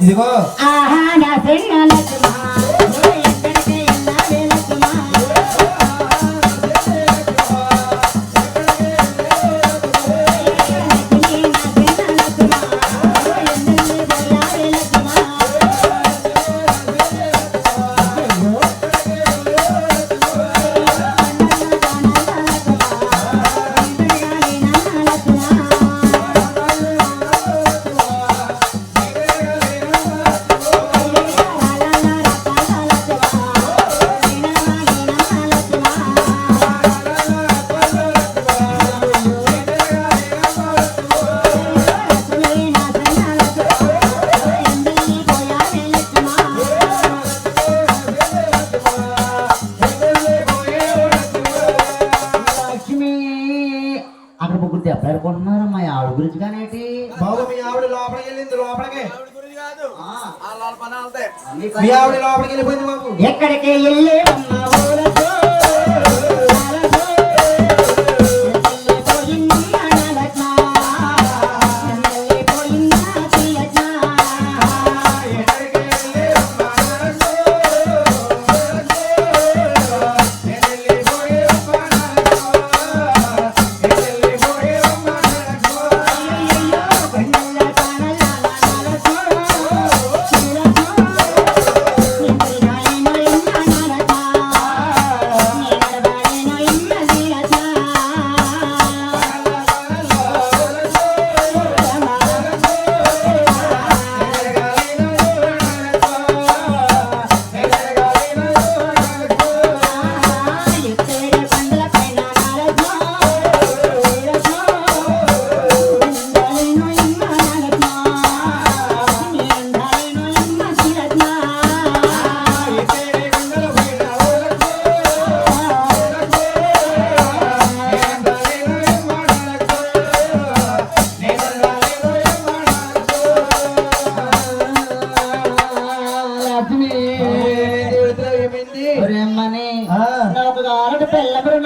ఇదిగో ఆహా నా ఫ్రెండ్ లక్ష్మా ఎక్కడికి వెళ్ళాలి లక్ష్మా ఎప్పుడుకున్నారా మా ఆవిడ గురించి కానేటి బాబు మీ ఆవిడ లోపలికి వెళ్ళింది లోపలికి మీ ఆవిడ లోపలికి వెళ్ళిపోయింది బాబు ఎక్కడికి వెళ్ళి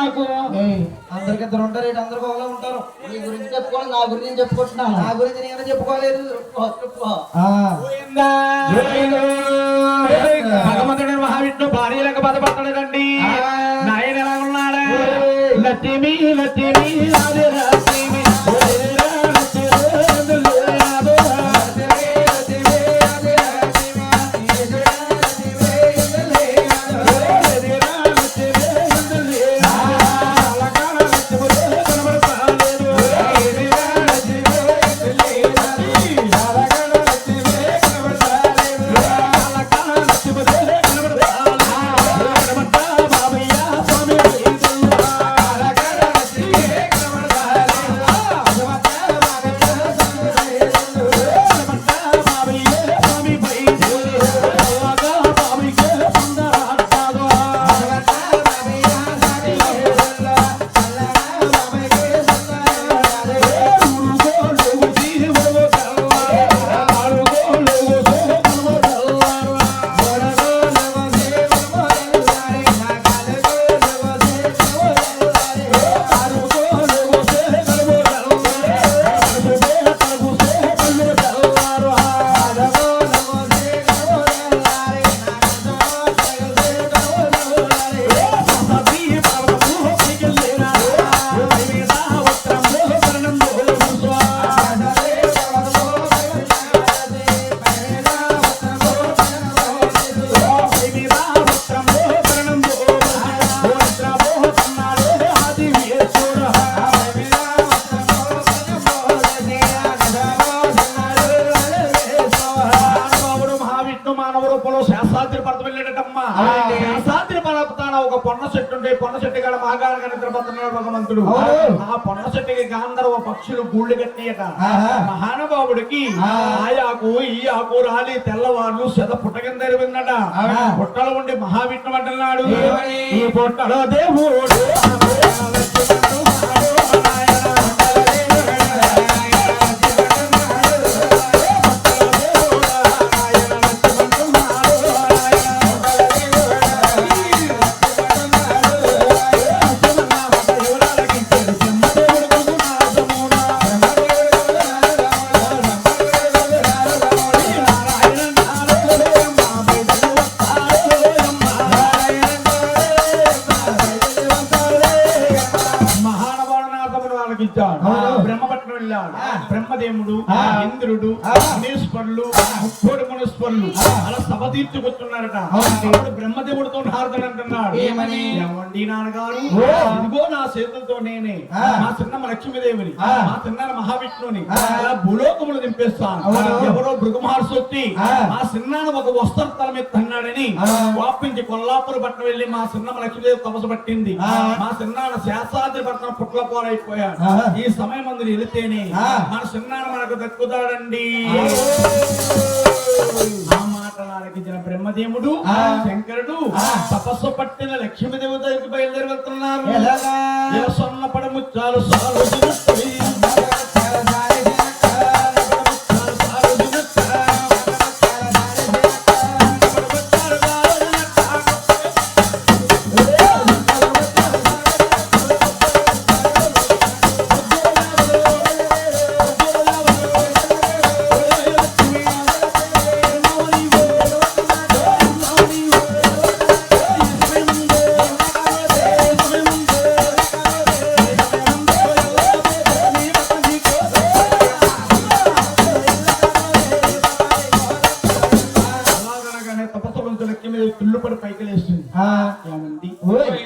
నాకు అందరికి ఇద్దరు ఉంటారు ఇటు అందరు ఒకలా ఉంటారు నీ గురించి చెప్పుకోవాలి నా గురించి చెప్పుకుంటున్నాను నా గురించి నేను చెప్పుకోలేదు భగవంతుడు మహావిష్ణు భార్యలకు బాధపడతాడండి నాయన ఎలా ఉన్నాడా లక్ష్మి లక్ష్మి లక్ష్మి భగవంతుడు ఆ పొన్న చెట్టుకి గాంధర్వ పక్షులు గూళ్ళు కట్టియట మహానుభావుడికి ఆయాకు ఈ ఆకు రాలి తెల్లవారు శత పుట్ట కింద ఎరిగిందట పుట్టలో ఉండి మహావిష్ణు అంటున్నాడు ఈ పుట్టలో దేవుడు వెళ్ళాడు బ్రహ్మదేవుడు ఇంద్రుడు మునీశ్వరులు ముక్కోటి మునీశ్వరులు అలా సభ తీర్చుకొచ్చున్నారట అప్పుడు బ్రహ్మదేవుడితో నారదుడు అంటున్నాడు ఏమని? ఏమండి నాన్నగారు ఇదిగో నా చేతులతో నేనే మా చిన్నమ్మ లక్ష్మీదేవిని మా చిన్న మహావిష్ణువుని ఇలా భూలోకములు దింపేస్తాను ఎవరో భృగు మహర్షి వచ్చి మా చిన్నాన్న ఒక వస్త్రం తల మీద తన్నాడని వాపించి కొల్లాపుర పట్టణం వెళ్ళి మా చిన్నమ్మ లక్ష్మీదేవి తపస్సు పట్టింది మా చిన్నాన్న శాస్త్రాద్రి పట్టణం పుట్ల పోలైపోయాడు ఈ సమయం మందు వెళితేనే మన చిన్నాన్న మనకు దక్కుతాడండి ఆ మాటలు ఆలకించిన బ్రహ్మదేవుడు శంకరుడు తపస్సు పట్టిన లక్ష్మీదేవి దగ్గరికి బయలుదేరి వెళ్తున్నారు సొన్న పడముచ్చాలు సాలు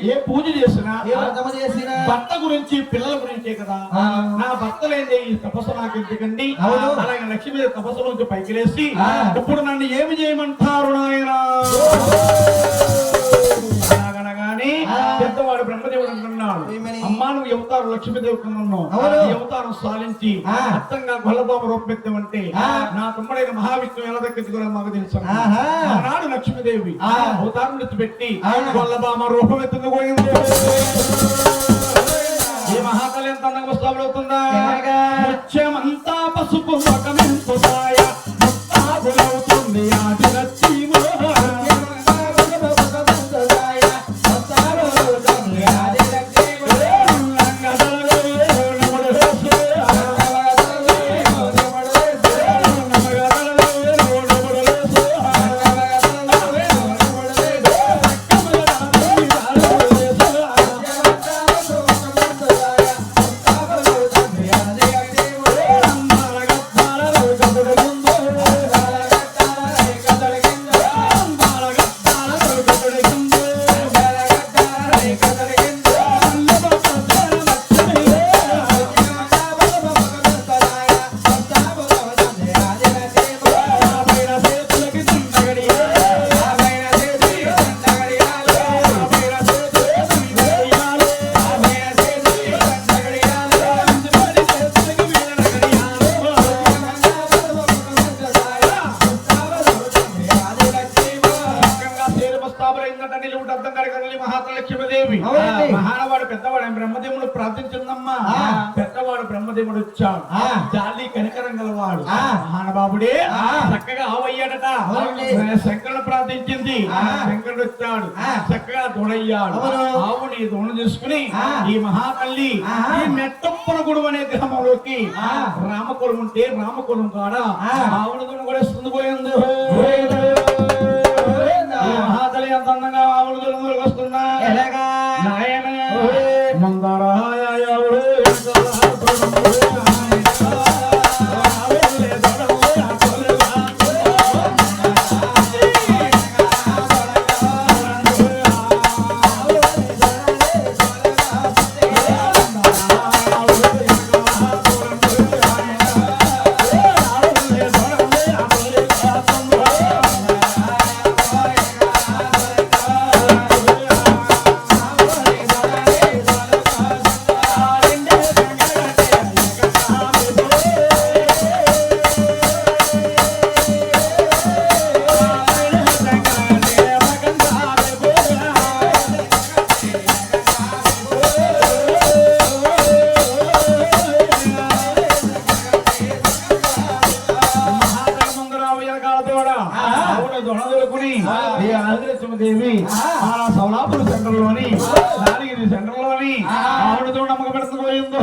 ఏ పూజ చేసినా భర్త గురించి పిల్లల గురించే కదా నా భర్త లేదే ఈ తపస్సు నాకు ఎందుకండి అలాగే లక్ష్మీ తపస్సు నుంచి పైకి లేచి ఇప్పుడు నన్ను ఏమి చేయమంటారు నాయన అలాగనగానే పెద్దవాడు బ్రహ్మదేవుడు అంటున్నాడు అమ్మా నువ్వు అవతారం లక్ష్మీదేవి ఉన్నావు అవతారం సాధించి అర్థంగా గొల్లబాబు రూపెత్తామంటే నా తమ్ముడైన మహావిష్ణువు ఎలా దక్కించుకోవాలో మాకు తెలుసు ఆనాడు లక్ష్మీదేవి అవతారం పెట్టి గొల్లబామ రూపం ఎత్తుకు పోయింది ఈ మహాతలి ఎంత అందంగా వస్తాబడుతుందా ముత్యమంతా పసుపు మొకమెంతో సాయ ముత్తాబులవుతుంది ఆది రచ్చీమో మహానవాడు పెద్దవాడు బ్రహ్మదేవుడు ప్రార్థించిందమ్మా పెద్దవాడు బ్రహ్మదేవుడు వచ్చాడు జాలి కనికరం గలవాడు మహానుభావుడే చక్కగా ఆవయ్యాడట శంకరుడు ప్రార్థించింది శంకరుడు వచ్చాడు చక్కగా దూడయ్యాడు ఆవుని దూడ తీసుకుని ఈ మహాతల్లి ఈ మెట్టప్పన గుడు అనే గ్రామంలోకి రామకులం ఉంటే రామకులం కాడ ఆవుని దూడ కూడా వస్తుంది పోయింది మహాతల్లి ఎంత అందంగా ఆవుల దూరంలోకి వస్తున్నా నాయన మందరాయ దేవి సౌలాపుర సెంటర్ లోని నాలుగు సెంటర్ లోని ఆవిడతో నమ్మకం పెడుతూ పోయిందో